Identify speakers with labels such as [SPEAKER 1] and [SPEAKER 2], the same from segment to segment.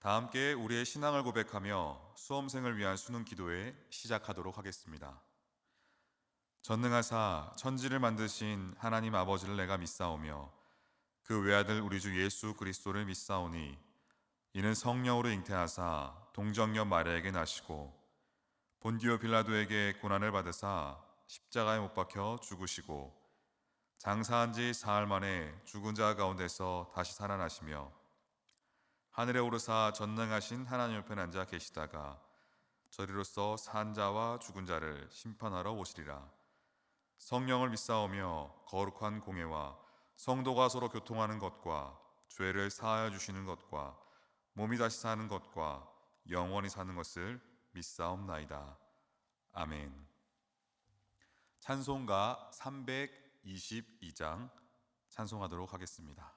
[SPEAKER 1] 다 함께 우리의 신앙을 고백하며 수험생을 위한 수능 기도회 시작하도록 하겠습니다. 전능하사 천지를 만드신 하나님 아버지를 내가 믿사오며 그 외아들 우리 주 예수 그리스도를 믿사오니 이는 성령으로 잉태하사 동정녀 마리아에게 나시고 본디오 빌라도에게 고난을 받으사 십자가에 못 박혀 죽으시고 장사한 지 사흘 만에 죽은 자 가운데서 다시 살아나시며 하늘에 오르사 전능하신 하나님 옆에 앉아 계시다가 저리로서 산 자와 죽은 자를 심판하러 오시리라. 성령을 믿사오며 거룩한 공예와 성도가 서로 교통하는 것과 죄를 사하여 주시는 것과 몸이 다시 사는 것과 영원히 사는 것을 믿사옵나이다. 아멘. 찬송가 322장 찬송하도록 하겠습니다.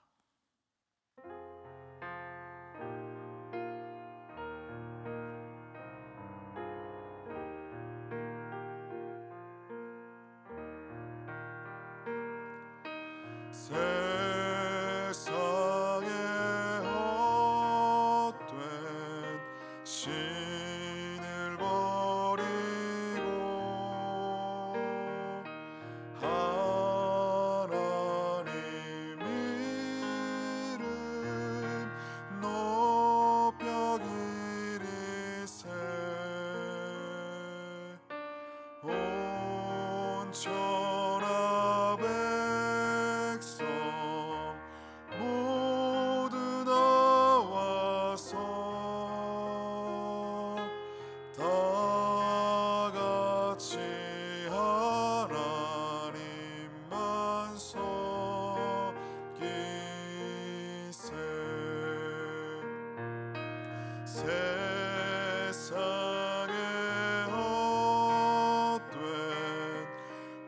[SPEAKER 1] 세상에 헛된 신을 버리고 하나님 이름 높여 기리세 온 천하 백성 모두 나와서 다 같이 하나님만 섬기세. 세상에 헛된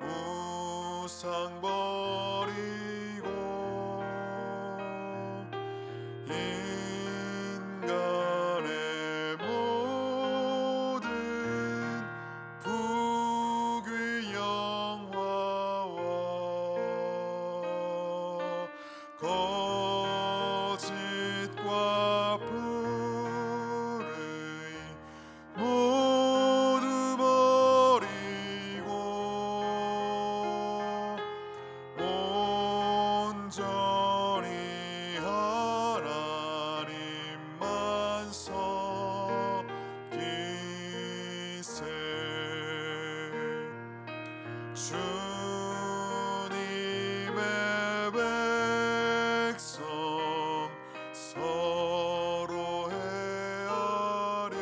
[SPEAKER 1] 우상 버리고 인간의 모든 부귀 영화와 거짓과 불의 모두 버리고 온전히 하나님만 섬기세. 주님의 백성 서로 헤아려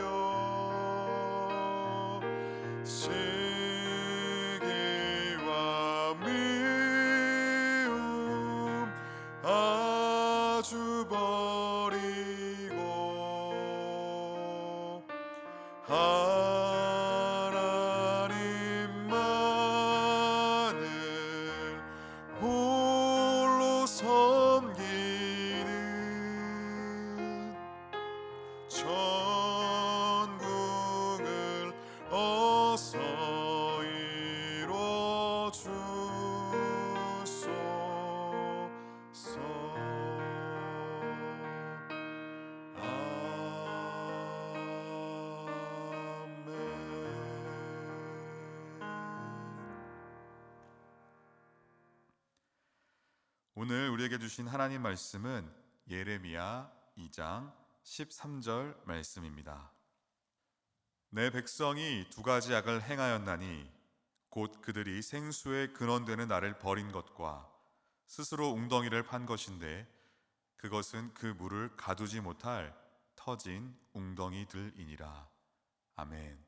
[SPEAKER 1] 시기와 미움 아주 버리고 하나님만을 홀로 섬기는 천국을 어서 이뤄주소서. 오늘 우리에게 주신 하나님 말씀은 예레미야 2장 13절 말씀입니다. 내 백성이 두 가지 악을 행하였나니 곧 그들이 생수의 근원되는 나를 버린 것과 스스로 웅덩이를 판 것인데 그것은 그 물을 가두지 못할 터진 웅덩이들이니라. 아멘.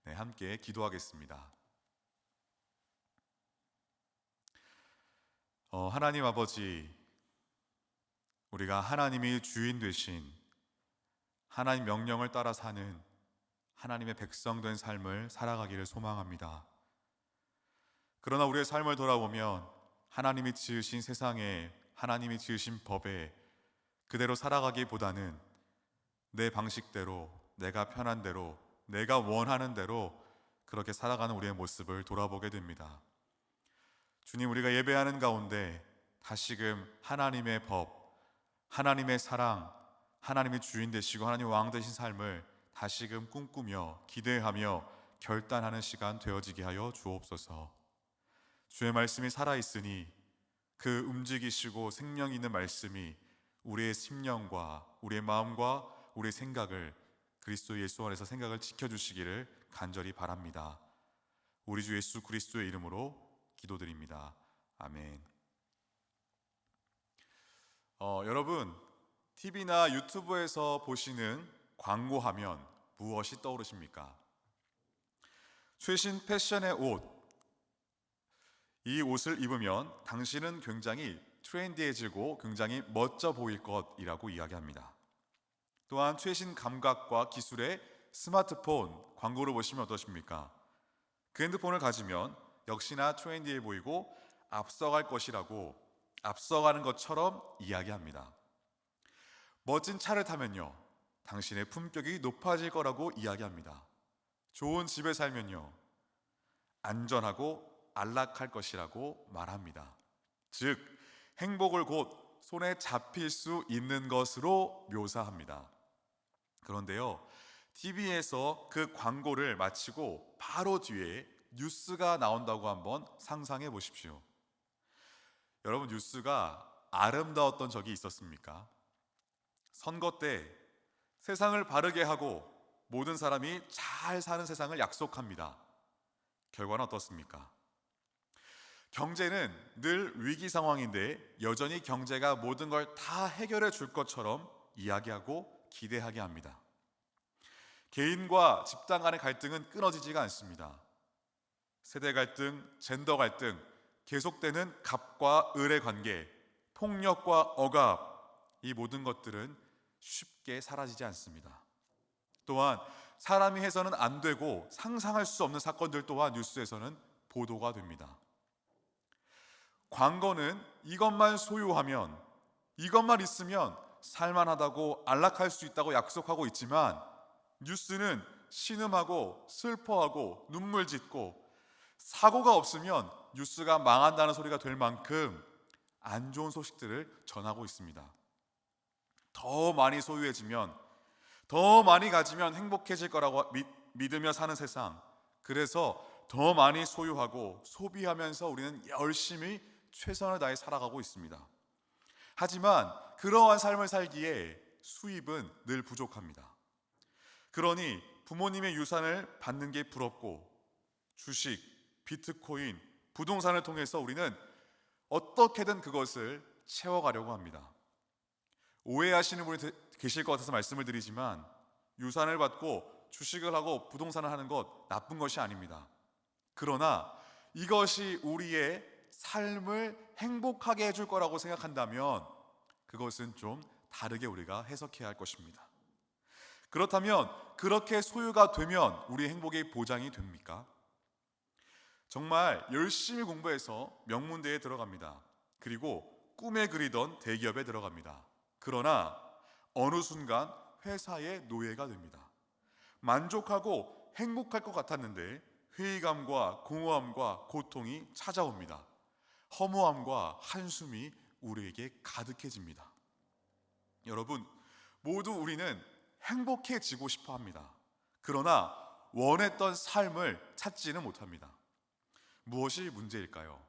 [SPEAKER 1] 네, 함께 기도하겠습니다. 하나님 아버지, 우리가 하나님이 주인 되신 하나님 명령을 따라 사는 하나님의 백성된 삶을 살아가기를 소망합니다. 그러나 우리의 삶을 돌아보면 하나님이 지으신 세상에, 하나님이 지으신 법에 그대로 살아가기보다는 내 방식대로, 내가 편한 대로, 내가 원하는 대로 그렇게 살아가는 우리의 모습을 돌아보게 됩니다. 주님, 우리가 예배하는 가운데 다시금 하나님의 법, 하나님의 사랑, 하나님의 주인 되시고 하나님 왕 되신 삶을 다시금 꿈꾸며 기대하며 결단하는 시간 되어지게 하여 주옵소서. 주의 말씀이 살아있으니 그 움직이시고 생명 있는 말씀이 우리의 심령과 우리의 마음과 우리의 생각을 그리스도 예수 안에서 생각을 지켜주시기를 간절히 바랍니다. 우리 주 예수 그리스도의 이름으로 기도드립니다. 아멘. 여러분, TV나 유튜브에서 보시는 광고하면 무엇이 떠오르십니까? 최신 패션의 옷, 이 옷을 입으면 당신은 굉장히 트렌디해지고 굉장히 멋져 보일 것이라고 이야기합니다. 또한 최신 감각과 기술의 스마트폰 광고를 보시면 어떠십니까? 그 핸드폰을 가지면 역시나 트렌디해 보이고 앞서갈 것이라고 앞서가는 것처럼 이야기합니다. 멋진 차를 타면요, 당신의 품격이 높아질 거라고 이야기합니다. 좋은 집에 살면요, 안전하고 안락할 것이라고 말합니다. 즉, 행복을 곧 손에 잡힐 수 있는 것으로 묘사합니다. 그런데요, TV에서 그 광고를 마치고 바로 뒤에 뉴스가 나온다고 한번 상상해 보십시오. 여러분, 뉴스가 아름다웠던 적이 있었습니까? 선거 때 세상을 바르게 하고 모든 사람이 잘 사는 세상을 약속합니다. 결과는 어떻습니까? 경제는 늘 위기 상황인데 여전히 경제가 모든 걸 다 해결해 줄 것처럼 이야기하고 기대하게 합니다. 개인과 집단 간의 갈등은 끊어지지가 않습니다. 세대 갈등, 젠더 갈등, 계속되는 갑과 을의 관계, 폭력과 억압, 이 모든 것들은 쉽게 사라지지 않습니다. 또한 사람이 해서는 안 되고 상상할 수 없는 사건들 또한 뉴스에서는 보도가 됩니다. 광고는 이것만 소유하면, 이것만 있으면 살만하다고 안락할 수 있다고 약속하고 있지만, 뉴스는 신음하고 슬퍼하고 눈물 짓고 사고가 없으면 뉴스가 망한다는 소리가 될 만큼 안 좋은 소식들을 전하고 있습니다. 더 많이 소유해지면, 더 많이 가지면 행복해질 거라고 믿으며 사는 세상, 그래서 더 많이 소유하고 소비하면서 우리는 열심히 최선을 다해 살아가고 있습니다. 하지만 그러한 삶을 살기에 수입은 늘 부족합니다. 그러니 부모님의 유산을 받는 게 부럽고 주식, 비트코인, 부동산을 통해서 우리는 어떻게든 그것을 채워가려고 합니다. 오해하시는 분이 계실 것 같아서 말씀을 드리지만, 유산을 받고 주식을 하고 부동산을 하는 것 나쁜 것이 아닙니다. 그러나 이것이 우리의 삶을 행복하게 해줄 거라고 생각한다면 그것은 좀 다르게 우리가 해석해야 할 것입니다. 그렇다면 그렇게 소유가 되면 우리의 행복이 보장이 됩니까? 정말 열심히 공부해서 명문대에 들어갑니다. 그리고 꿈에 그리던 대기업에 들어갑니다. 그러나 어느 순간 회사의 노예가 됩니다. 만족하고 행복할 것 같았는데 회의감과 공허함과 고통이 찾아옵니다. 허무함과 한숨이 우리에게 가득해집니다. 여러분, 모두 우리는 행복해지고 싶어 합니다. 그러나 원했던 삶을 찾지는 못합니다. 무엇이 문제일까요?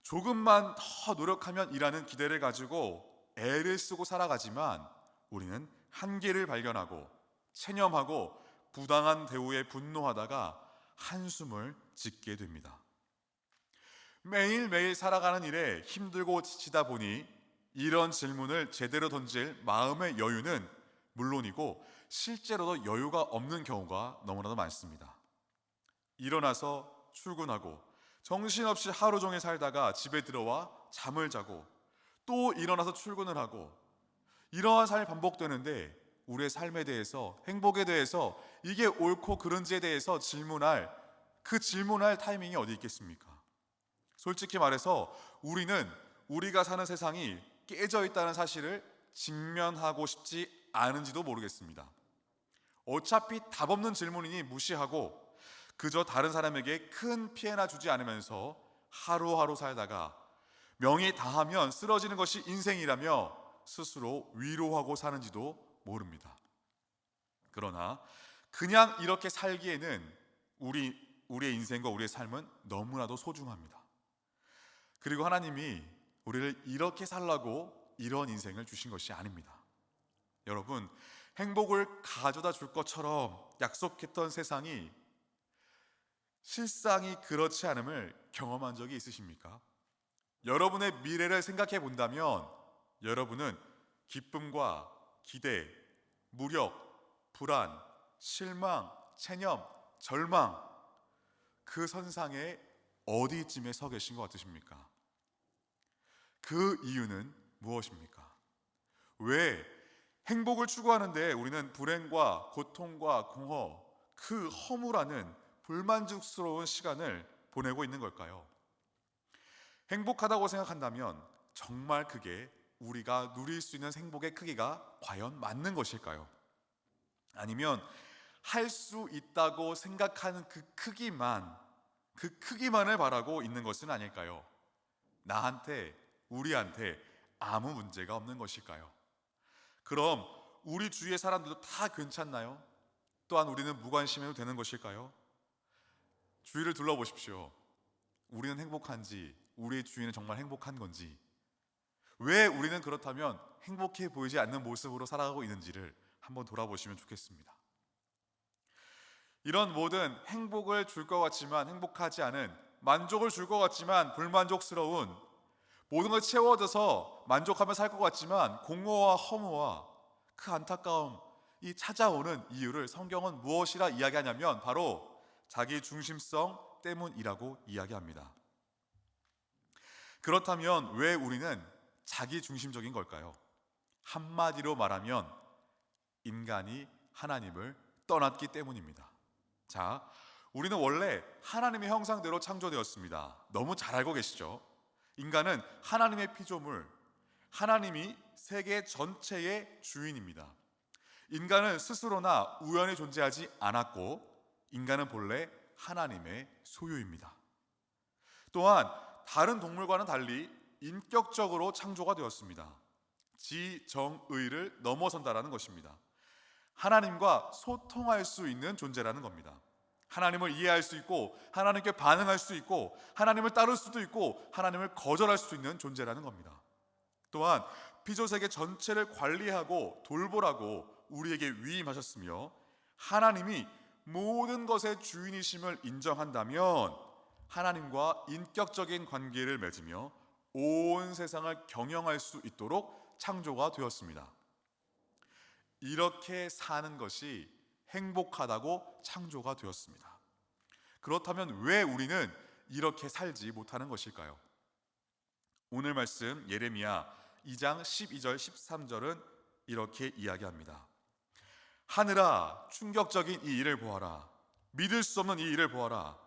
[SPEAKER 1] 조금만 더 노력하면 이라는 기대를 가지고 애를 쓰고 살아가지만 우리는 한계를 발견하고 체념하고 부당한 대우에 분노하다가 한숨을 짓게 됩니다. 매일매일 살아가는 일에 힘들고 지치다 보니 이런 질문을 제대로 던질 마음의 여유는 물론이고 실제로도 여유가 없는 경우가 너무나도 많습니다. 일어나서 출근하고 정신없이 하루 종일 살다가 집에 들어와 잠을 자고 또 일어나서 출근을 하고, 이러한 삶이 반복되는데 우리의 삶에 대해서, 행복에 대해서 이게 옳고 그른지에 대해서 질문할 타이밍이 어디 있겠습니까? 솔직히 말해서 우리는 우리가 사는 세상이 깨져 있다는 사실을 직면하고 싶지 않은지도 모르겠습니다. 어차피 답 없는 질문이니 무시하고 그저 다른 사람에게 큰 피해나 주지 않으면서 하루하루 살다가 명이 다하면 쓰러지는 것이 인생이라며 스스로 위로하고 사는지도 모릅니다. 그러나 그냥 이렇게 살기에는 우리의 인생과 우리의 삶은 너무나도 소중합니다. 그리고 하나님이 우리를 이렇게 살라고 이런 인생을 주신 것이 아닙니다. 여러분, 행복을 가져다 줄 것처럼 약속했던 세상이 실상이 그렇지 않음을 경험한 적이 있으십니까? 여러분의 미래를 생각해 본다면 여러분은 기쁨과 기대, 무력, 불안, 실망, 체념, 절망, 그 선상에 어디쯤에 서 계신 것 같으십니까? 그 이유는 무엇입니까? 왜 행복을 추구하는데 우리는 불행과 고통과 공허, 그 허무라는 불만족스러운 시간을 보내고 있는 걸까요? 행복하다고 생각한다면 정말 그게 우리가 누릴 수 있는 행복의 크기가 과연 맞는 것일까요? 아니면 할 수 있다고 생각하는 그 크기만을 바라고 있는 것은 아닐까요? 나한테, 우리한테 아무 문제가 없는 것일까요? 그럼 우리 주위의 사람들도 다 괜찮나요? 또한 우리는 무관심해도 되는 것일까요? 주위를 둘러보십시오. 우리는 행복한지, 우리의 주위는 정말 행복한 건지, 왜 우리는 그렇다면 행복해 보이지 않는 모습으로 살아가고 있는지를 한번 돌아보시면 좋겠습니다. 이런 모든 행복을 줄 것 같지만 행복하지 않은, 만족을 줄 것 같지만 불만족스러운, 모든 걸 채워져서 만족하며 살 것 같지만 공허와 허무와 그 안타까움이 찾아오는 이유를 성경은 무엇이라 이야기하냐면 바로 자기 중심성 때문이라고 이야기합니다. 그렇다면 왜 우리는 자기 중심적인 걸까요? 한마디로 말하면 인간이 하나님을 떠났기 때문입니다. 자, 우리는 원래 하나님의 형상대로 창조되었습니다. 너무 잘 알고 계시죠? 인간은 하나님의 피조물, 하나님이 세계 전체의 주인입니다. 인간은 스스로나 우연히 존재하지 않았고 인간은 본래 하나님의 소유입니다. 또한 다른 동물과는 달리 인격적으로 창조가 되었습니다. 지정의를 넘어선다라는 것입니다. 하나님과 소통할 수 있는 존재라는 겁니다. 하나님을 이해할 수 있고 하나님께 반응할 수 있고 하나님을 따를 수도 있고 하나님을 거절할 수 있는 존재라는 겁니다. 또한 피조세계 전체를 관리하고 돌보라고 우리에게 위임하셨으며 하나님이 모든 것의 주인이심을 인정한다면 하나님과 인격적인 관계를 맺으며 온 세상을 경영할 수 있도록 창조가 되었습니다. 이렇게 사는 것이 행복하다고 창조가 되었습니다. 그렇다면 왜 우리는 이렇게 살지 못하는 것일까요? 오늘 말씀 예레미야 2장 12절 13절은 이렇게 이야기합니다. 하늘아, 충격적인 이 일을 보아라. 믿을 수 없는 이 일을 보아라.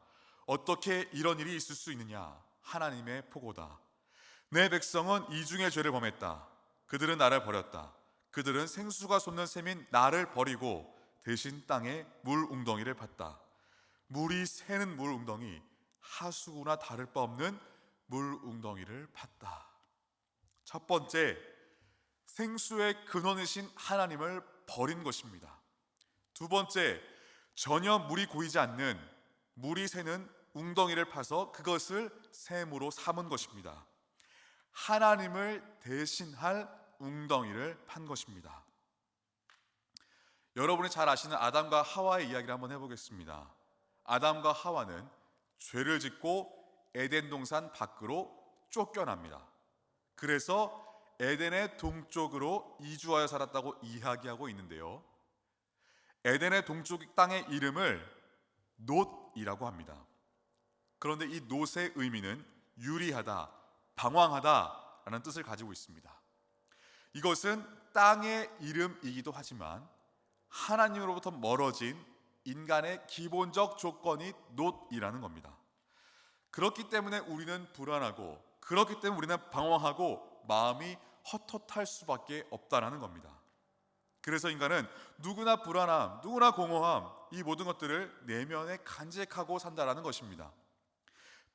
[SPEAKER 1] 어떻게 이런 일이 있을 수 있느냐? 하나님의 포고다. 내 백성은 이중의 죄를 범했다. 그들은 나를 버렸다. 그들은 생수가 솟는 샘인 나를 버리고 대신 땅에 물 웅덩이를 팠다. 물이 새는 물 웅덩이, 하수구나 다를 바 없는 물 웅덩이를 팠다. 첫 번째, 생수의 근원이신 하나님을 버린 것입니다. 두 번째, 전혀 물이 고이지 않는, 물이 새는 웅덩이를 파서 그것을 샘으로 삼은 것입니다. 하나님을 대신할 웅덩이를 판 것입니다. 여러분이 잘 아시는 아담과 하와의 이야기를 한번 해보겠습니다. 아담과 하와는 죄를 짓고 에덴 동산 밖으로 쫓겨납니다. 그래서 에덴의 동쪽으로 이주하여 살았다고 이야기하고 있는데요, 에덴의 동쪽 땅의 이름을 놋이라고 합니다. 그런데 이 놋의 의미는 유리하다, 방황하다 라는 뜻을 가지고 있습니다. 이것은 땅의 이름이기도 하지만 하나님으로부터 멀어진 인간의 기본적 조건이 놋이라는 겁니다. 그렇기 때문에 우리는 불안하고, 그렇기 때문에 우리는 방황하고 마음이 헛헛할 수밖에 없다는 겁니다. 그래서 인간은 누구나 불안함, 누구나 공허함, 이 모든 것들을 내면에 간직하고 산다는 것입니다.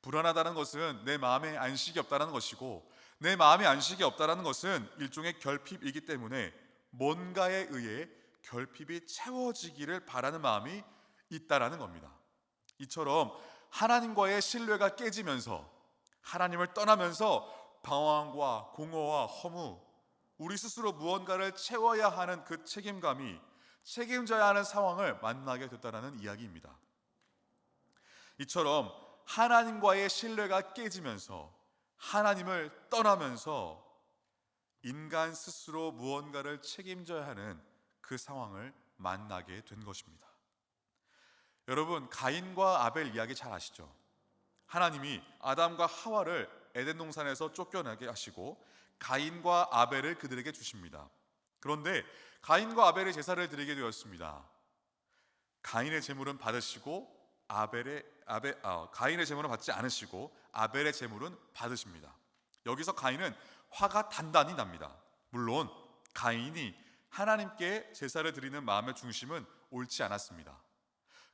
[SPEAKER 1] 불안하다는 것은 내 마음에 안식이 없다는 것이고, 내 마음의 안식이 없다라는 것은 일종의 결핍이기 때문에 뭔가에 의해 결핍이 채워지기를 바라는 마음이 있다라는 겁니다. 이처럼 하나님과의 신뢰가 깨지면서 하나님을 떠나면서 방황과 공허와 허무, 우리 스스로 무언가를 채워야 하는 그 책임감이 책임져야 하는 상황을 만나게 됐다는 이야기입니다. 이처럼 하나님과의 신뢰가 깨지면서 하나님을 떠나면서 인간 스스로 무언가를 책임져야 하는 그 상황을 만나게 된 것입니다. 여러분, 가인과 아벨 이야기 잘 아시죠? 하나님이 아담과 하와를 에덴 동산에서 쫓겨나게 하시고 가인과 아벨을 그들에게 주십니다. 그런데 가인과 아벨의 제사를 드리게 되었습니다. 가인의 제물은 받으시고 가인의 제물은 받지 않으시고 아벨의 제물은 받으십니다. 여기서 가인은 화가 단단히 납니다. 물론 가인이 하나님께 제사를 드리는 마음의 중심은 옳지 않았습니다.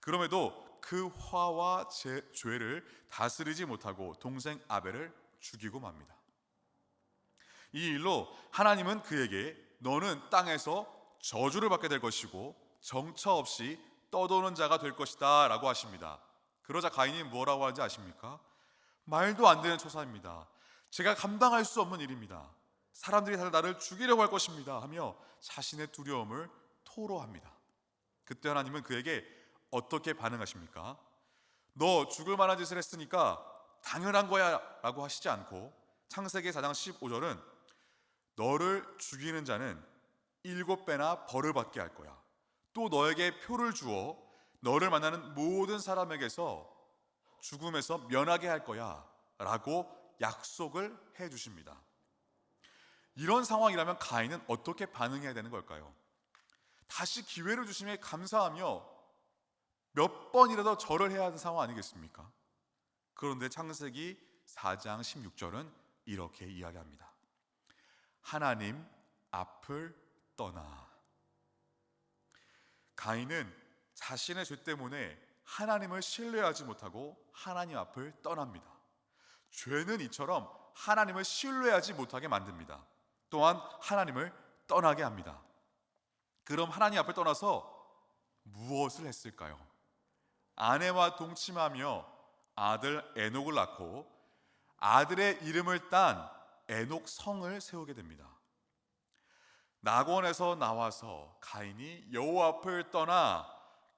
[SPEAKER 1] 그럼에도 그 화와 죄를 다스리지 못하고 동생 아벨을 죽이고 맙니다. 이 일로 하나님은 그에게 너는 땅에서 저주를 받게 될 것이고 정처 없이 떠도는 자가 될 것이다 라고 하십니다. 그러자 가인이 뭐라고 하는지 아십니까? 말도 안 되는 초사입니다. 제가 감당할 수 없는 일입니다. 사람들이 다들 나를 죽이려고 할 것입니다 하며 자신의 두려움을 토로합니다. 그때 하나님은 그에게 어떻게 반응하십니까? 너 죽을 만한 짓을 했으니까 당연한 거야 라고 하시지 않고 창세기 4장 15절은 너를 죽이는 자는 7배나 벌을 받게 할 거야. 또 너에게 표를 주어 너를 만나는 모든 사람에게서 죽음에서 면하게 할 거야 라고 약속을 해 주십니다. 이런 상황이라면 가인은 어떻게 반응해야 되는 걸까요? 다시 기회를 주심에 감사하며 몇 번이라도 절을 해야 하는 상황 아니겠습니까? 그런데 창세기 4장 16절은 이렇게 이야기합니다. 하나님 앞을 떠나. 가인은 자신의 죄 때문에 하나님을 신뢰하지 못하고 하나님 앞을 떠납니다. 죄는 이처럼 하나님을 신뢰하지 못하게 만듭니다. 또한 하나님을 떠나게 합니다. 그럼 하나님 앞을 떠나서 무엇을 했을까요? 아내와 동침하며 아들 에녹을 낳고 아들의 이름을 딴 에녹 성을 세우게 됩니다. 낙원에서 나와서 가인이 여호와 앞을 떠나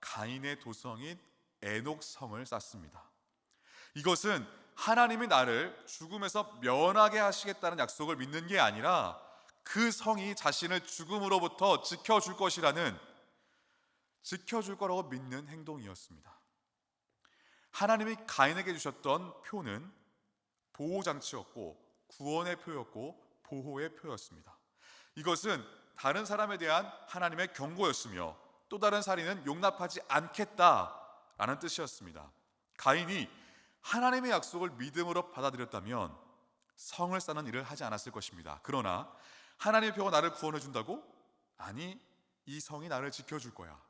[SPEAKER 1] 가인의 도성인 에녹 성을 쌓습니다. 이것은 하나님이 나를 죽음에서 면하게 하시겠다는 약속을 믿는 게 아니라 그 성이 자신을 죽음으로부터 지켜줄 거라고 믿는 행동이었습니다. 하나님이 가인에게 주셨던 표는 보호장치였고 구원의 표였고 보호의 표였습니다. 이것은 다른 사람에 대한 하나님의 경고였으며 또 다른 살인은 용납하지 않겠다라는 뜻이었습니다. 가인이 하나님의 약속을 믿음으로 받아들였다면 성을 쌓는 일을 하지 않았을 것입니다. 그러나 하나님의 표가 나를 구원해 준다고? 아니, 이 성이 나를 지켜줄 거야.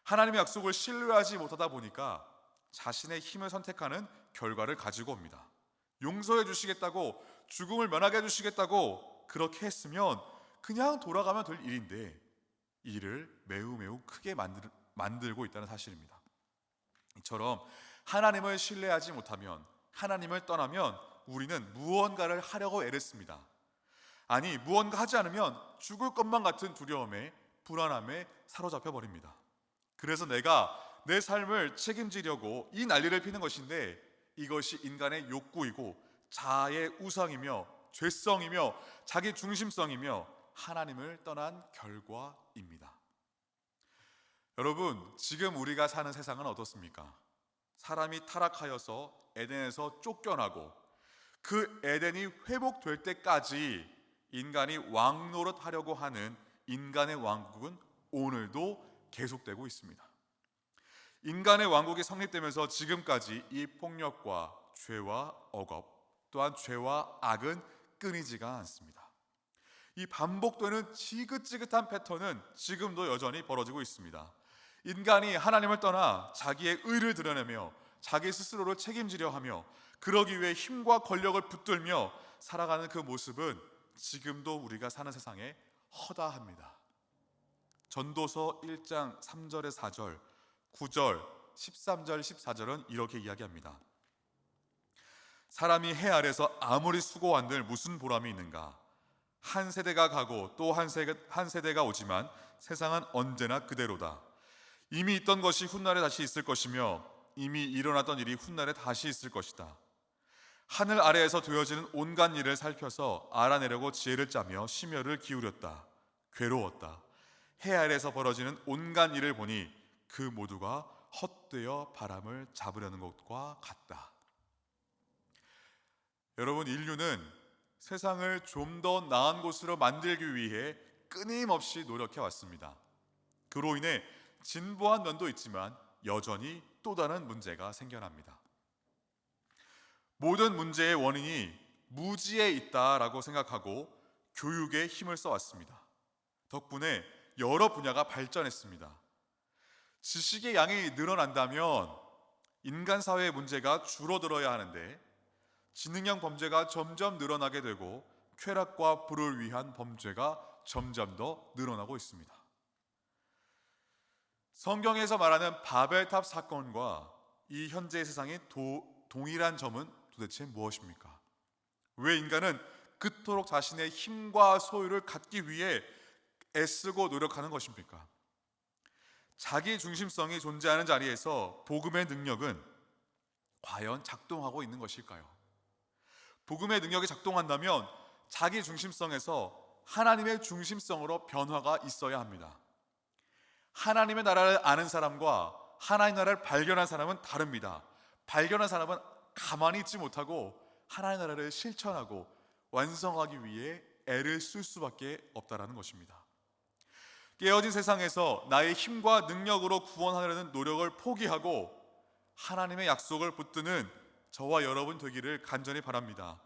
[SPEAKER 1] 하나님의 약속을 신뢰하지 못하다 보니까 자신의 힘을 선택하는 결과를 가지고 옵니다. 용서해 주시겠다고, 죽음을 면하게 해 주시겠다고 그렇게 했으면 그냥 돌아가면 될 일인데 이를 매우 크게 만들고 있다는 사실입니다. 이처럼 하나님을 신뢰하지 못하면, 하나님을 떠나면 우리는 무언가를 하려고 애를 씁니다. 아니, 무언가 하지 않으면 죽을 것만 같은 두려움에, 불안함에 사로잡혀 버립니다. 그래서 내가 내 삶을 책임지려고 이 난리를 피는 것인데 이것이 인간의 욕구이고 자아의 우상이며 죄성이며 자기 중심성이며 하나님을 떠난 결과입니다. 여러분, 지금 우리가 사는 세상은 어떻습니까? 사람이 타락하여서 에덴에서 쫓겨나고 그 에덴이 회복될 때까지 인간이 왕노릇 하려고 하는 인간의 왕국은 오늘도 계속되고 있습니다. 인간의 왕국이 성립되면서 지금까지 이 폭력과 죄와 억압, 또한 죄와 악은 끊이지가 않습니다. 이 반복되는 지긋지긋한 패턴은 지금도 여전히 벌어지고 있습니다. 인간이 하나님을 떠나 자기의 의를 드러내며 자기 스스로를 책임지려 하며 그러기 위해 힘과 권력을 붙들며 살아가는 그 모습은 지금도 우리가 사는 세상에 허다합니다. 전도서 1장 3절에 4절, 9절, 13절, 14절은 이렇게 이야기합니다. 사람이 해 아래서 아무리 수고한들 무슨 보람이 있는가? 한 세대가 가고 또 한 세대가 오지만 세상은 언제나 그대로다. 이미 있던 것이 훗날에 다시 있을 것이며 이미 일어났던 일이 훗날에 다시 있을 것이다. 하늘 아래에서 되어지는 온갖 일을 살펴서 알아내려고 지혜를 짜며 심혈을 기울였다. 괴로웠다. 해 아래에서 벌어지는 온갖 일을 보니 그 모두가 헛되어 바람을 잡으려는 것과 같다. 여러분, 인류는 세상을 좀 더 나은 곳으로 만들기 위해 끊임없이 노력해 왔습니다. 그로 인해 진보한 면도 있지만 여전히 또 다른 문제가 생겨납니다. 모든 문제의 원인이 무지에 있다라고 생각하고 교육에 힘을 써왔습니다. 덕분에 여러 분야가 발전했습니다. 지식의 양이 늘어난다면 인간 사회의 문제가 줄어들어야 하는데 지능형 범죄가 점점 늘어나게 되고 쾌락과 부를 위한 범죄가 점점 더 늘어나고 있습니다. 성경에서 말하는 바벨탑 사건과 이 현재의 세상이 동일한 점은 도대체 무엇입니까? 왜 인간은 그토록 자신의 힘과 소유를 갖기 위해 애쓰고 노력하는 것입니까? 자기 중심성이 존재하는 자리에서 복음의 능력은 과연 작동하고 있는 것일까요? 복음의 능력이 작동한다면 자기 중심성에서 하나님의 중심성으로 변화가 있어야 합니다. 하나님의 나라를 아는 사람과 하나님의 나라를 발견한 사람은 다릅니다. 발견한 사람은 가만히 있지 못하고 하나님의 나라를 실천하고 완성하기 위해 애를 쓸 수밖에 없다는 것입니다. 깨어진 세상에서 나의 힘과 능력으로 구원하려는 노력을 포기하고 하나님의 약속을 붙드는 저와 여러분 되기를 간절히 바랍니다.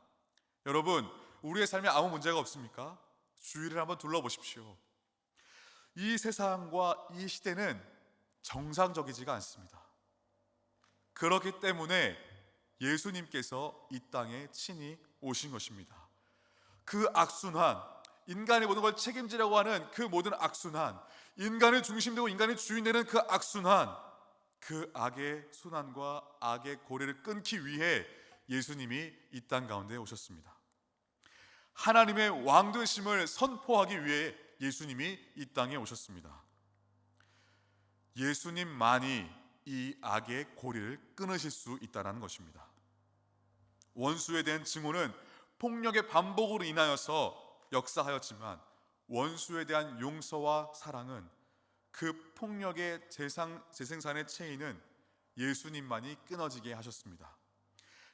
[SPEAKER 1] 여러분, 우리의 삶에 아무 문제가 없습니까? 주위를 한번 둘러보십시오. 이 세상과 이 시대는 정상적이지가 않습니다. 그렇기 때문에 예수님께서 이 땅에 친히 오신 것입니다. 그 악순환, 인간의 모든 걸 책임지려고 하는 그 모든 악순환, 인간을 중심되고 인간이 주인되는 그 악순환, 그 악의 순환과 악의 고리를 끊기 위해 예수님이 이 땅 가운데 오셨습니다. 하나님의 왕되심을 선포하기 위해 예수님이 이 땅에 오셨습니다. 예수님만이 이 악의 고리를 끊으실 수 있다는 것입니다. 원수에 대한 증오는 폭력의 반복으로 인하여서 역사하였지만 원수에 대한 용서와 사랑은 그 폭력의 재생산의 체인은 예수님만이 끊어지게 하셨습니다.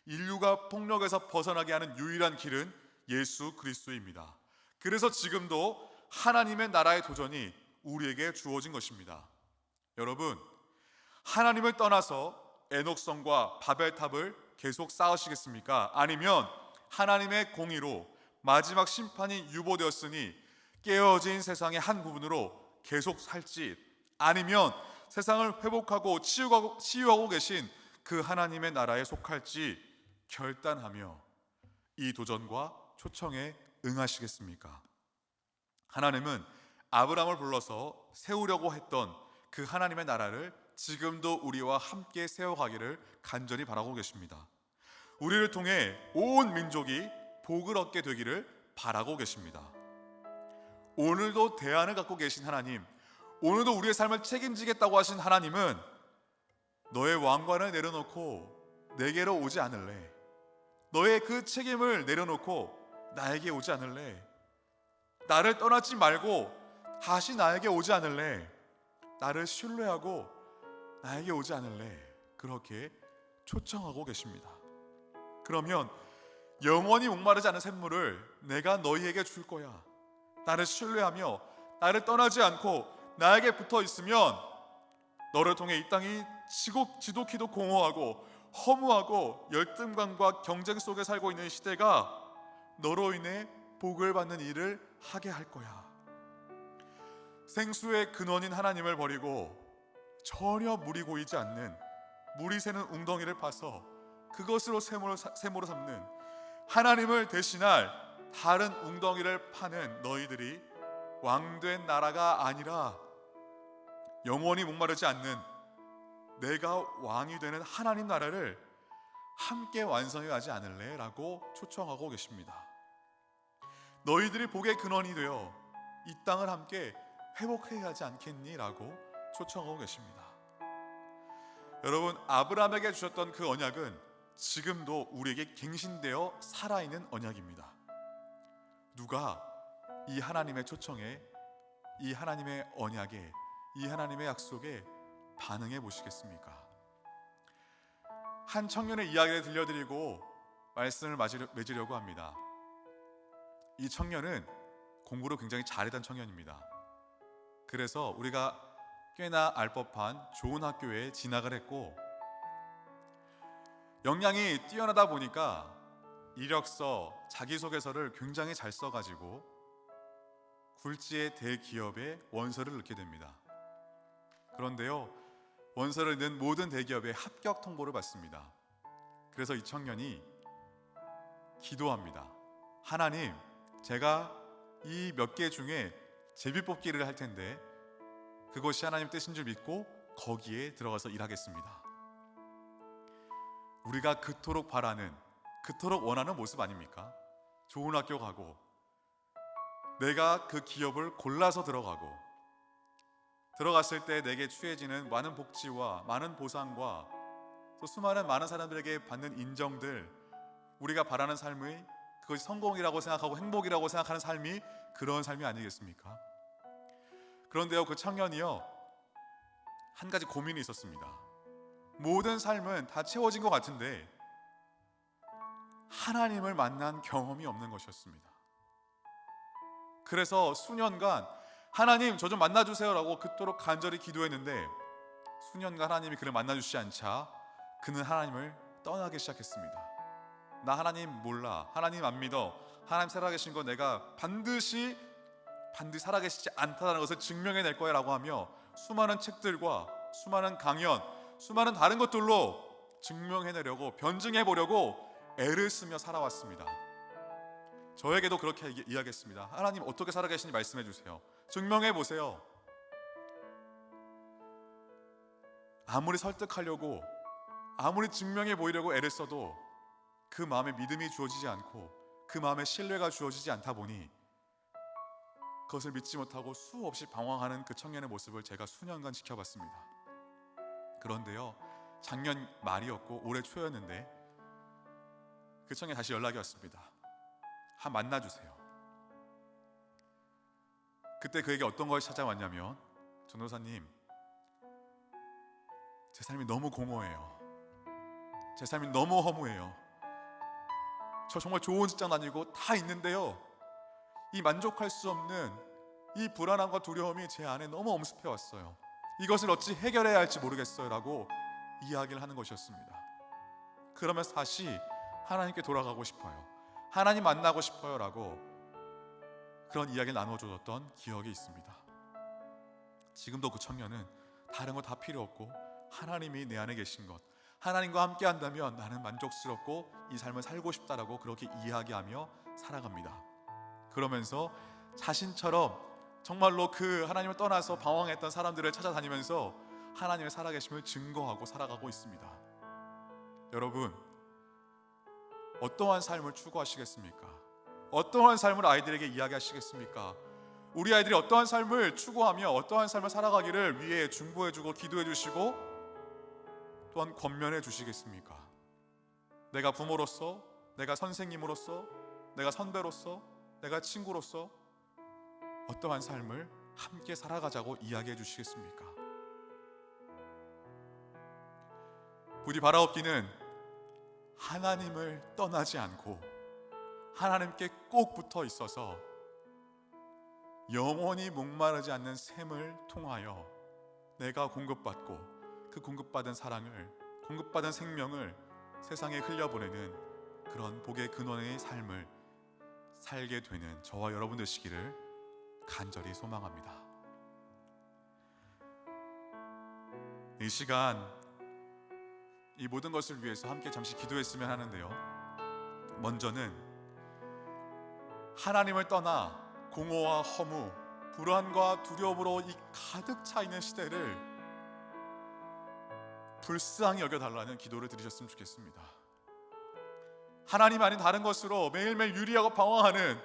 [SPEAKER 1] 인류가 폭력에서 벗어나게 하는 유일한 길은 예수 그리스도입니다. 그래서 지금도 하나님의 나라의 도전이 우리에게 주어진 것입니다. 여러분, 하나님을 떠나서 에녹성과 바벨탑을 계속 쌓으시겠습니까? 아니면 하나님의 공의로 마지막 심판이 유보되었으니 깨어진 세상의 한 부분으로 계속 살지, 아니면 세상을 회복하고 치유하고 계신 그 하나님의 나라에 속할지 결단하며 이 도전과 초청에 응하시겠습니까? 하나님은 아브라함을 불러서 세우려고 했던 그 하나님의 나라를 지금도 우리와 함께 세워가기를 간절히 바라고 계십니다. 우리를 통해 온 민족이 복을 얻게 되기를 바라고 계십니다. 오늘도 대안을 갖고 계신 하나님, 오늘도 우리의 삶을 책임지겠다고 하신 하나님은 너의 왕관을 내려놓고 내게로 오지 않을래? 너의 그 책임을 내려놓고 나에게 오지 않을래? 나를 떠나지 말고 다시 나에게 오지 않을래? 나를 신뢰하고 나에게 오지 않을래? 그렇게 초청하고 계십니다. 그러면 영원히 목마르지 않은 샘물을 내가 너희에게 줄 거야. 나를 신뢰하며 나를 떠나지 않고 나에게 붙어 있으면 너를 통해 이 땅이 지독히도 공허하고 허무하고 열등감과 경쟁 속에 살고 있는 시대가 너로 인해 복을 받는 일을 하게 할 거야. 생수의 근원인 하나님을 버리고 전혀 물이 고이지 않는 물이 새는 웅덩이를 파서 그것으로 세모로 삼는 하나님을 대신할 다른 웅덩이를 파는 너희들이 왕된 나라가 아니라 영원히 목마르지 않는 내가 왕이 되는 하나님 나라를 함께 완성해 가지 않을래? 라고 초청하고 계십니다. 너희들이 복의 근원이 되어 이 땅을 함께 회복해야 하지 않겠니? 라고 초청하고 계십니다. 여러분, 아브라함에게 주셨던 그 언약은 지금도 우리에게 갱신되어 살아있는 언약입니다. 누가 이 하나님의 초청에, 이 하나님의 언약에, 이 하나님의 약속에 반응해 보시겠습니까? 한 청년의 이야기를 들려드리고 말씀을 맺으려고 합니다. 이 청년은 공부를 굉장히 잘했던 청년입니다. 그래서 우리가 꽤나 알 법한 좋은 학교에 진학을 했고, 역량이 뛰어나다 보니까 이력서, 자기소개서를 굉장히 잘 써가지고 굴지의 대기업에 원서를 넣게 됩니다. 그런데요, 원서를 넣은 모든 대기업에 합격 통보를 받습니다. 그래서 이 청년이 기도합니다. 하나님, 제가 이 몇 개 중에 제비뽑기를 할 텐데 그것이 하나님 뜻인 줄 믿고 거기에 들어가서 일하겠습니다. 우리가 그토록 바라는, 그토록 원하는 모습 아닙니까? 좋은 학교 가고, 내가 그 기업을 골라서 들어갔을 때 내게 취해지는 많은 복지와 많은 보상과 또 수많은 많은 사람들에게 받는 인정들, 우리가 바라는 삶의 그것이 성공이라고 생각하고 행복이라고 생각하는 삶이 그런 삶이 아니겠습니까? 그런데요, 그 청년이요, 한 가지 고민이 있었습니다. 모든 삶은 다 채워진 것 같은데 하나님을 만난 경험이 없는 것이었습니다. 그래서 수년간 하나님, 저 좀 만나주세요 라고 그토록 간절히 기도했는데 수년간 하나님이 그를 만나주시지 않자 그는 하나님을 떠나기 시작했습니다. 나 하나님 몰라, 하나님 안 믿어, 하나님 살아계신 거 내가 반드시 살아계시지 않다는 것을 증명해낼 거야 라고 하며 수많은 책들과 수많은 강연, 수많은 다른 것들로 증명해내려고, 변증해보려고 애를 쓰며 살아왔습니다. 저에게도 그렇게 이야기했습니다. 하나님, 어떻게 살아계시는지 말씀해 주세요. 증명해 보세요. 아무리 설득하려고, 아무리 증명해 보이려고 애를 써도 그 마음에 믿음이 주어지지 않고 그 마음에 신뢰가 주어지지 않다 보니 그것을 믿지 못하고 수없이 방황하는 그 청년의 모습을 제가 수년간 지켜봤습니다. 그런데요, 작년 말이었고 올해 초였는데 그 청년이 다시 연락이 왔습니다. 한 만나주세요. 그때 그에게 어떤 것이 찾아왔냐면, 전도사님, 제 삶이 너무 공허해요. 제 삶이 너무 허무해요. 저 정말 좋은 직장 다니고 다 있는데요, 이 만족할 수 없는 이 불안함과 두려움이 제 안에 너무 엄습해 왔어요. 이것을 어찌 해결해야 할지 모르겠어요 라고 이야기를 하는 것이었습니다. 그러면서 다시 하나님께 돌아가고 싶어요, 하나님 만나고 싶어요 라고 그런 이야기를 나눠줬던 기억이 있습니다. 지금도 그 청년은 다른 거 다 필요 없고 하나님이 내 안에 계신 것, 하나님과 함께 한다면 나는 만족스럽고 이 삶을 살고 싶다라고 그렇게 이야기하며 살아갑니다. 그러면서 자신처럼 정말로 그 하나님을 떠나서 방황했던 사람들을 찾아다니면서 하나님의 살아계심을 증거하고 살아가고 있습니다. 여러분, 어떠한 삶을 추구하시겠습니까? 어떠한 삶을 아이들에게 이야기하시겠습니까? 우리 아이들이 어떠한 삶을 추구하며 어떠한 삶을 살아가기를 위해 중보해주고 기도해주시고 또한 권면해 주시겠습니까? 내가 부모로서, 내가 선생님으로서, 내가 선배로서, 내가 친구로서 어떠한 삶을 함께 살아가자고 이야기해 주시겠습니까? 부디 바라옵기는 하나님을 떠나지 않고 하나님께 꼭 붙어 있어서 영원히 목마르지 않는 샘을 통하여 내가 공급받고 그 공급받은 사랑을, 공급받은 생명을 세상에 흘려보내는 그런 복의 근원의 삶을 살게 되는 저와 여러분 되시기를 간절히 소망합니다. 이 시간 이 모든 것을 위해서 함께 잠시 기도했으면 하는데요, 먼저는 하나님을 떠나 공허와 허무, 불안과 두려움으로 이 가득 차 있는 시대를 불쌍히 여겨달라는 기도를 드리셨으면 좋겠습니다. 하나님 아닌 다른 것으로 매일매일 유리하고 방황하는,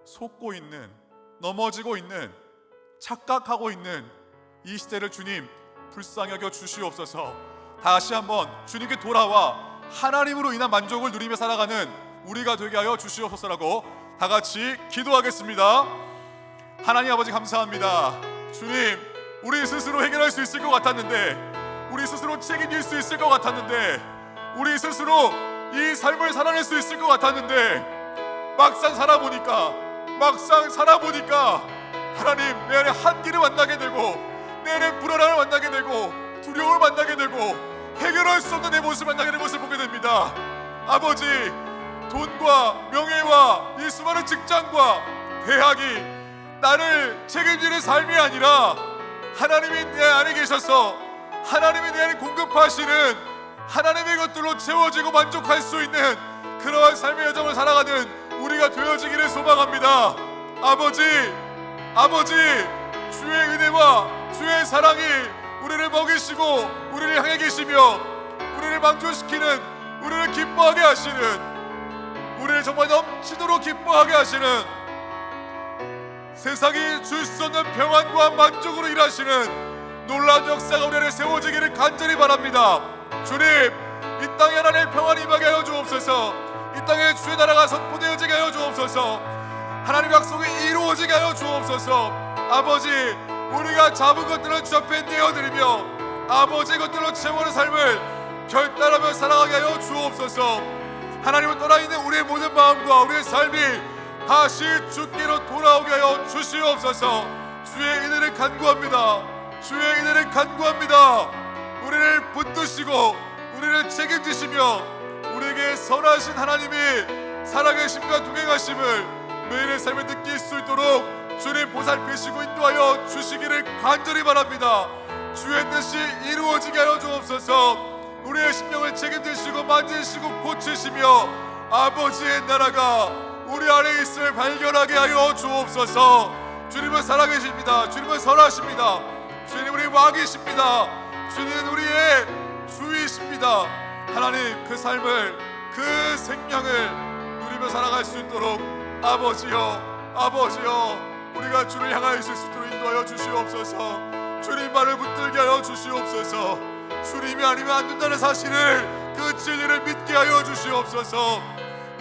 [SPEAKER 1] 속고 있는, 넘어지고 있는, 착각하고 있는 이 시대를 주님 불쌍히 여겨 주시옵소서. 다시 한번 주님께 돌아와 하나님으로 인한 만족을 누리며 살아가는 우리가 되게 하여 주시옵소서라고 다 같이 기도하겠습니다. 하나님 아버지 감사합니다. 주님, 우리 스스로 해결할 수 있을 것 같았는데, 우리 스스로 책임질 수 있을 것 같았는데, 우리 스스로 이 삶을 살아낼 수 있을 것 같았는데, 막상 살아보니까 하나님, 내 안에 한계를 만나게 되고, 내 안에 불안함을 만나게 되고, 두려움을 만나게 되고, 해결할 수 없는 내 모습을 만나게 된 모습을 보게 됩니다. 아버지, 돈과 명예와 이 수많은 직장과 대학이 나를 책임지는 삶이 아니라 하나님이 내 안에 계셔서 하나님이 내 안에 공급하시는 하나님의 것들로 채워지고 만족할 수 있는 그러한 삶의 여정을 살아가는 우리가 되어지기를 소망합니다. 아버지, 주의 은혜와 주의 사랑이 우리를 먹이시고 우리를 향해 계시며 우리를 만족시키는, 우리를 기뻐하게 하시는, 우리를 정말 넘치도록 기뻐하게 하시는, 세상이 줄 수 없는 평안과 만족으로 일하시는 놀라운 역사가 우리 안에 세워지기를 간절히 바랍니다. 주님, 이 땅에 하나님의 평안이 임하게 하여 주옵소서. 이 땅에 주의 나라가 선포되어지게 하여 주옵소서. 하나님의 약속이 이루어지게 하여 주옵소서. 아버지, 우리가 잡은 것들을 주 앞에 내어드리며 아버지의 것들로 채우는 삶을 결단하며 살아가게 하여 주옵소서. 하나님을 떠나 있는 우리의 모든 마음과 우리의 삶이 다시 주께로 돌아오게 하여 주시옵소서. 주의 은혜를 간구합니다. 주의 은혜를 간구합니다. 우리를 붙드시고 우리를 책임지시며 우리에게 선하신 하나님이 살아계심과 동행하심을 매일의 삶에 느낄 수 있도록 주님 보살피시고 인도하여 주시기를 간절히 바랍니다. 주의 뜻이 이루어지게 하여 주옵소서. 우리의 심령을 책임지시고 만지시고 고치시며 아버지의 나라가 우리 안에 있음을 발견하게 하여 주옵소서. 주님은 살아계십니다. 주님은 선하십니다. 주님 우리 왕이십니다. 주님은 우리의 주이십니다. 하나님, 그 삶을, 그 생명을 누리며 살아갈 수 있도록 아버지여 우리가 주를 향하여 있을 수 있도록 인도하여 주시옵소서. 주님 말을 붙들게 하여 주시옵소서. 주님이 아니면 안 된다는 사실을, 그 진리를 믿게 하여 주시옵소서.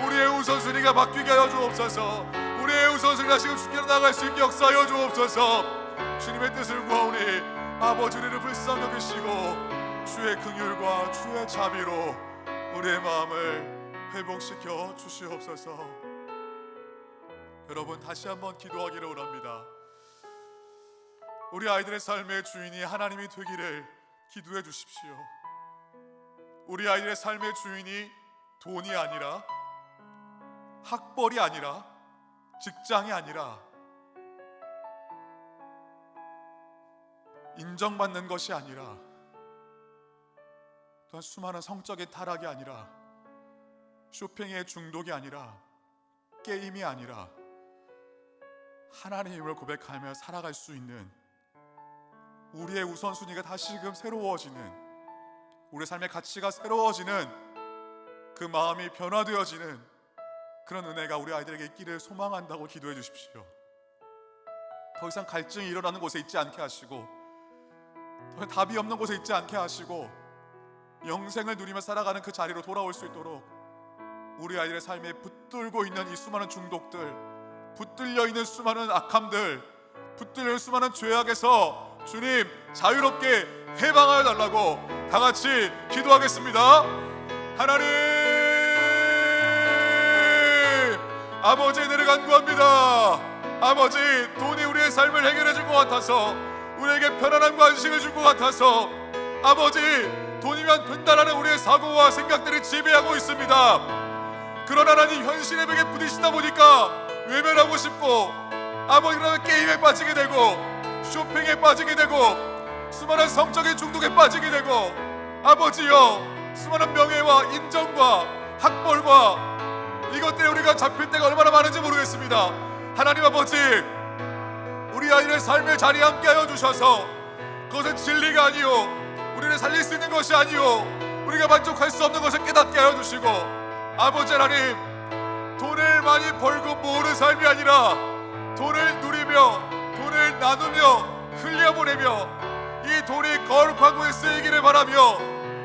[SPEAKER 1] 우리의 우선순위가 바뀌게 하여 주옵소서. 우리의 우선순위가 지금 주께로 나갈 수 있게 역사하여 주옵소서. 주님의 뜻을 구하오니 아버지, 우리를 불쌍히 여기시고 주의 긍휼과 주의 자비로 우리의 마음을 회복시켜 주시옵소서. 여러분, 다시 한번 기도하기를 원합니다. 우리 아이들의 삶의 주인이 하나님이 되기를 기도해 주십시오. 우리 아이들의 삶의 주인이 돈이 아니라, 학벌이 아니라, 직장이 아니라, 인정받는 것이 아니라, 또한 수많은 성적인 타락이 아니라, 쇼핑의 중독이 아니라, 게임이 아니라 하나님을 고백하며 살아갈 수 있는, 우리의 우선순위가 다시금 새로워지는, 우리 삶의 가치가 새로워지는, 그 마음이 변화되어지는 그런 은혜가 우리 아이들에게 있기를 소망한다고 기도해 주십시오. 더 이상 갈증이 일어나는 곳에 있지 않게 하시고, 더 답이 없는 곳에 있지 않게 하시고, 영생을 누리며 살아가는 그 자리로 돌아올 수 있도록 우리 아이들의 삶에 붙들고 있는 이 수많은 중독들, 붙들려 있는 수많은 악함들, 붙들려 있는 수많은 죄악에서 주님 자유롭게 해방하여 달라고 다 같이 기도하겠습니다. 하나님, 아버지의 은혜를 간구합니다. 아버지, 돈이 우리의 삶을 해결해 줄 것 같아서, 우리에게 편안함과 안식을 줄 것 같아서, 아버지, 돈이면 된다라는 우리의 사고와 생각들이 지배하고 있습니다. 그러나 하나님, 현실의 벽에 부딪히다 보니까 외면하고 싶고, 아버지, 그러면 게임에 빠지게 되고, 쇼핑에 빠지게 되고, 수많은 성적인 중독에 빠지게 되고, 아버지여, 수많은 명예와 인정과 학벌과 이것들에 우리가 잡힐 때가 얼마나 많은지 모르겠습니다. 하나님 아버지, 우리 아이의 삶의 자리에 함께하여 주셔서 그것은 진리가 아니요 우리를 살릴 수 있는 것이 아니요 우리가 만족할 수 없는 것을 깨닫게 하여 주시고, 아버지 하나님, 돈을 많이 벌고 모으는 삶이 아니라 돈을 누리며 돈을 나누며 흘려보내며 이 돈이 거룩한 곳에 쓰이기를 바라며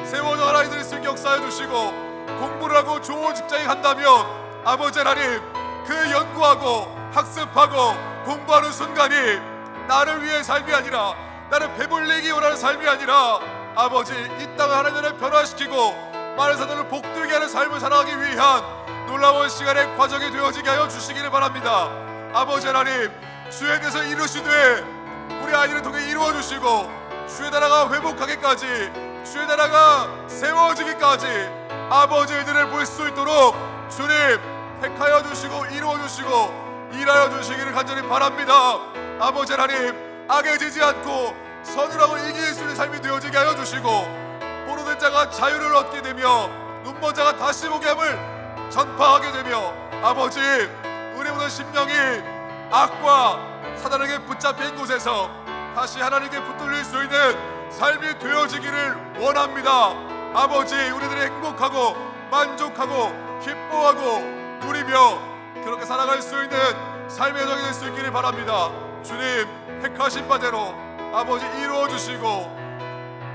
[SPEAKER 1] 세워져 아이들을 쓰게 역사해 주시고, 공부를 하고 좋은 직장에 간다면 아버지 하나님, 그 연구하고 학습하고 공부하는 순간이 나를 위해 삶이 아니라 나를 배불리기 원하는 삶이 아니라 아버지, 이 땅을 하나님을 변화시키고 많은 사람들을 복되게 하는 삶을 살아가기 위한 놀라운 시간의 과정이 되어지게 하여 주시기를 바랍니다. 아버지 하나님, 주의 뜻을 이루시되 우리 아이들을 통해 이루어주시고 주의 나라가 회복하기까지, 주의 나라가 세워지기까지 아버지들을 볼 수 있도록 주님 택하여 주시고 이루어주시고 일하여 주시기를 간절히 바랍니다. 아버지 하나님, 악에 지지 않고 선을 하고 이길 수 있는 삶이 되어지게 하여 주시고, 포로된 자가 자유를 얻게 되며 눈먼 자가 다시 보게 함을 전파하게 되며 아버지, 우리 모든 심령이 악과 사단에게 붙잡힌 곳에서 다시 하나님께 붙들릴 수 있는 삶이 되어지기를 원합니다. 아버지, 우리들이 행복하고 만족하고 기뻐하고 누리며 그렇게 살아갈 수 있는 삶의 적이 될 수 있기를 바랍니다. 주님, 택하신 바대로 아버지 이루어주시고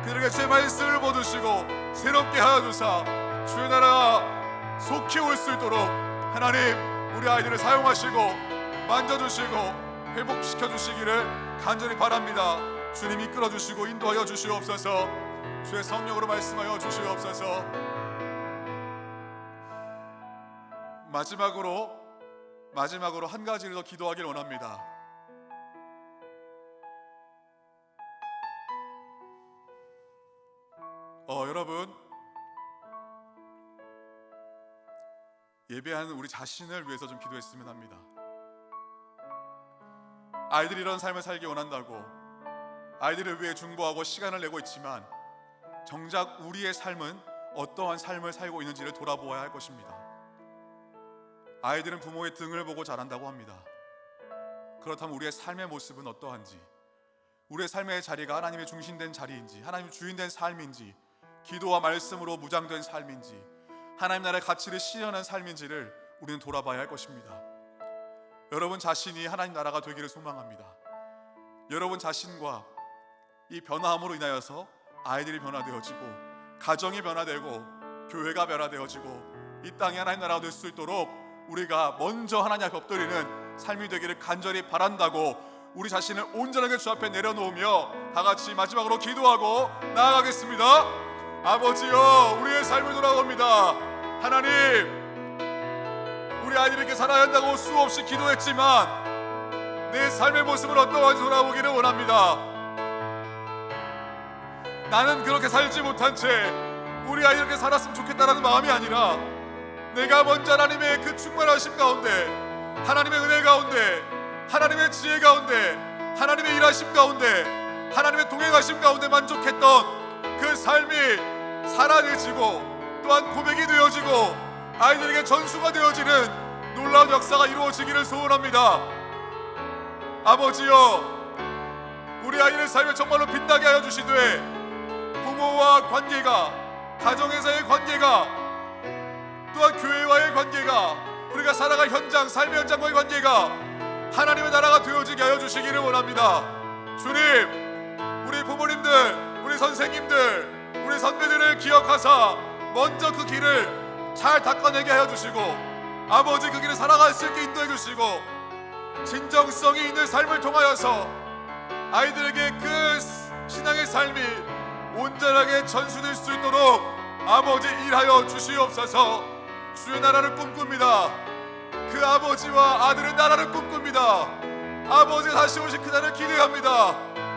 [SPEAKER 1] 그들에게 제 말씀을 보여주시고 새롭게 하여 주사 주의 나라가 속히 올 수 있도록 하나님, 우리 아이들을 사용하시고 만져주시고 회복시켜 주시기를 간절히 바랍니다. 주님이 이끌어주시고 인도하여 주시옵소서. 주의 성령으로 말씀하여 주시옵소서. 마지막으로 한 가지를 더 기도하기를 원합니다. 여러분, 예배하는 우리 자신을 위해서 좀 기도했으면 합니다. 아이들이 이런 삶을 살기 원한다고 아이들을 위해 중보하고 시간을 내고 있지만 정작 우리의 삶은 어떠한 삶을 살고 있는지를 돌아보아야 할 것입니다. 아이들은 부모의 등을 보고 자란다고 합니다. 그렇다면 우리의 삶의 모습은 어떠한지, 우리의 삶의 자리가 하나님의 중심된 자리인지, 하나님의 주인된 삶인지, 기도와 말씀으로 무장된 삶인지, 하나님 나라의 가치를 실현한 삶인지를 우리는 돌아봐야 할 것입니다. 여러분 자신이 하나님 나라가 되기를 소망합니다. 여러분 자신과 이 변화함으로 인하여서 아이들이 변화되어지고 가정이 변화되고 교회가 변화되어지고 이 땅이 하나님 나라가 될 수 있도록 우리가 먼저 하나님 앞에 엎드리는 삶이 되기를 간절히 바란다고 우리 자신을 온전하게 주 앞에 내려놓으며 다 같이 마지막으로 기도하고 나아가겠습니다. 아버지여, 우리의 삶을 돌아봅니다. 하나님, 우리 아이들에게 살아야 한다고 수없이 기도했지만 내 삶의 모습을 어떠한지 돌아보기를 원합니다. 나는 그렇게 살지 못한 채 우리 아이들에게 살았으면 좋겠다라는 마음이 아니라 내가 먼저 하나님의 그 충만하심 가운데, 하나님의 은혜 가운데, 하나님의 지혜 가운데, 하나님의 일하심 가운데, 하나님의 동행하심 가운데 만족했던 그 삶이 살아내지고 또한 고백이 되어지고 아이들에게 전수가 되어지는 놀라운 역사가 이루어지기를 소원합니다. 아버지여, 우리 아이의 삶을 정말로 빛나게 하여 주시되 부모와 관계가, 가정에서의 관계가, 또한 교회와의 관계가, 우리가 살아갈 현장, 삶의 현장과의 관계가 하나님의 나라가 되어지게 하여 주시기를 원합니다. 주님, 우리 부모님들, 우리 선생님들, 우리 선배들을 기억하사 먼저 그 길을 잘 닦아내게 하여 주시고 아버지, 그 길을 살아갈 수 있게 인도해 주시고 진정성이 있는 삶을 통하여서 아이들에게 그 신앙의 삶이 온전하게 전수될 수 있도록 아버지 일하여 주시옵소서. 주의 나라를 꿈꿉니다. 그 아버지와 아들의 나라를 꿈꿉니다. 아버지가 다시 오실 그날을 기대합니다.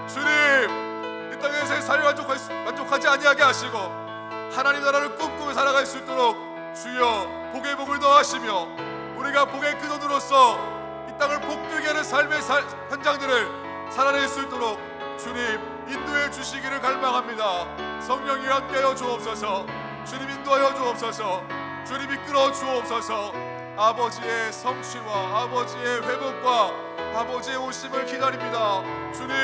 [SPEAKER 1] 주님, 이 땅에서의 삶을 만족하지 아니하게 하시고 하나님 나라를 꿈꾸며 살아갈 수 있도록 주여 복의 복을 더하시며 우리가 복의 근원으로서 이 땅을 복되게 하는 삶의 현장들을 살아낼 수 있도록 주님 인도해 주시기를 갈망합니다. 성령이 함께하여 주옵소서. 주님 인도하여 주옵소서. 주님 이끌어 주옵소서. 아버지의 성취와 아버지의 회복과 아버지의 오심을 기다립니다. 주님,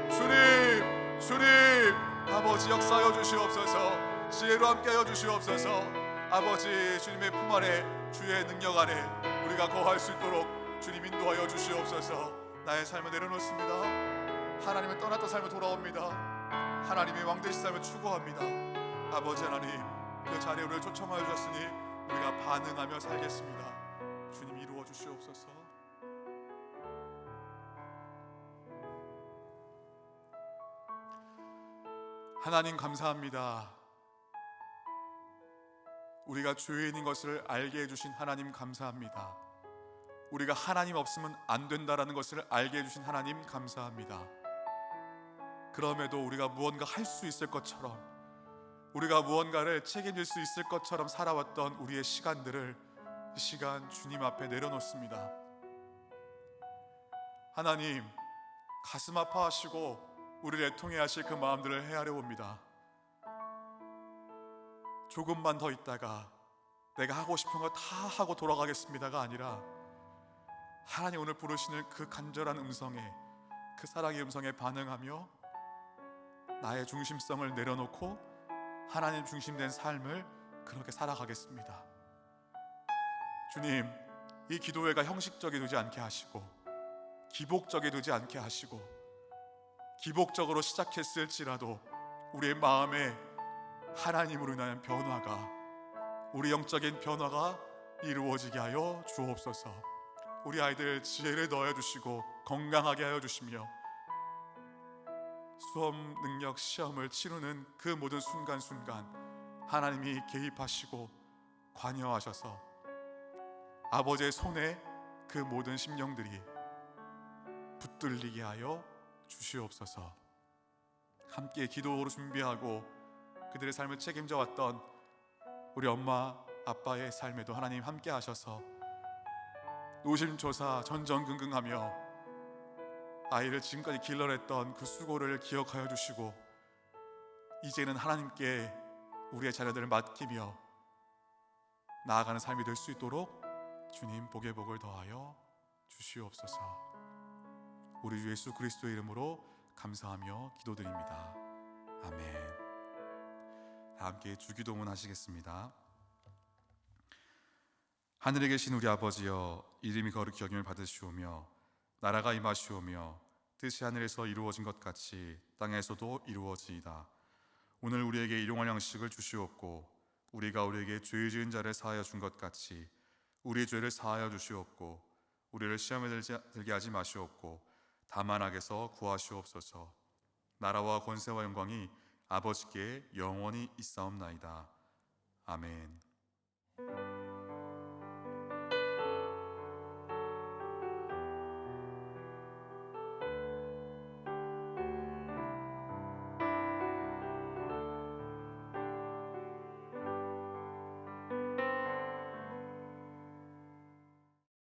[SPEAKER 1] 주님, 주님, 아버지 역사하여 주시옵소서. 지혜로 함께하여 주시옵소서. 아버지 주님의 품 아래, 주의 능력 아래 우리가 거할 수 있도록 주님 인도하여 주시옵소서. 나의 삶을 내려놓습니다. 하나님을 떠났던 삶을 돌아옵니다. 하나님의 왕 되신 삶을 추구합니다. 아버지 하나님, 그 자리에 우리를 초청하여 주셨으니 우리가 반응하며 살겠습니다. 주님 이루어 주시옵소서. 하나님 감사합니다. 우리가 죄인인 것을 알게 해주신 하나님 감사합니다. 우리가 하나님 없으면 안 된다라는 것을 알게 해주신 하나님 감사합니다. 그럼에도 우리가 무언가 할 수 있을 것처럼, 우리가 무언가를 책임질 수 있을 것처럼 살아왔던 우리의 시간들을 이 시간 주님 앞에 내려놓습니다. 하나님, 가슴 아파하시고 우리를 애통해 하실 그 마음들을 헤아려 봅니다. 조금만 더 있다가 내가 하고 싶은 거 다 하고 돌아가겠습니다가 아니라 하나님 오늘 부르시는 그 간절한 음성에, 그 사랑의 음성에 반응하며 나의 중심성을 내려놓고 하나님 중심된 삶을 그렇게 살아가겠습니다. 주님, 이 기도회가 형식적이 되지 않게 하시고 기복적이 되지 않게 하시고, 기복적으로 시작했을지라도 우리의 마음에 하나님으로 인한 변화가, 우리 영적인 변화가 이루어지게 하여 주옵소서. 우리 아이들 지혜를 넣어 주시고 건강하게 하여 주시며, 수험 능력 시험을 치르는 그 모든 순간순간 하나님이 개입하시고 관여하셔서 아버지의 손에 그 모든 심령들이 붙들리게 하여 주시옵소서. 함께 기도로 준비하고 그들의 삶을 책임져 왔던 우리 엄마 아빠의 삶에도 하나님 함께 하셔서 노심초사 전전긍긍하며 아이를 지금까지 길러냈던 그 수고를 기억하여 주시고, 이제는 하나님께 우리의 자녀들을 맡기며 나아가는 삶이 될 수 있도록 주님 복의 복을 더하여 주시옵소서. 우리 주 예수 그리스도의 이름으로 감사하며 기도드립니다. 아멘. 다 함께 주기도문 하시겠습니다. 하늘에 계신 우리 아버지여, 이름이 거룩히 여김을 받으시오며 나라가 임하시오며 뜻이 하늘에서 이루어진 것 같이 땅에서도 이루어지이다. 오늘 우리에게 일용할 양식을 주시옵고 우리가 우리에게 죄 지은 자를 사하여 준 것 같이 우리의 죄를 사하여 주시옵고 우리를 시험에 들게 하지 마시옵고 다만 악에서 구하시옵소서. 나라와 권세와 영광이 아버지께 영원히 있사옵나이다. 아멘.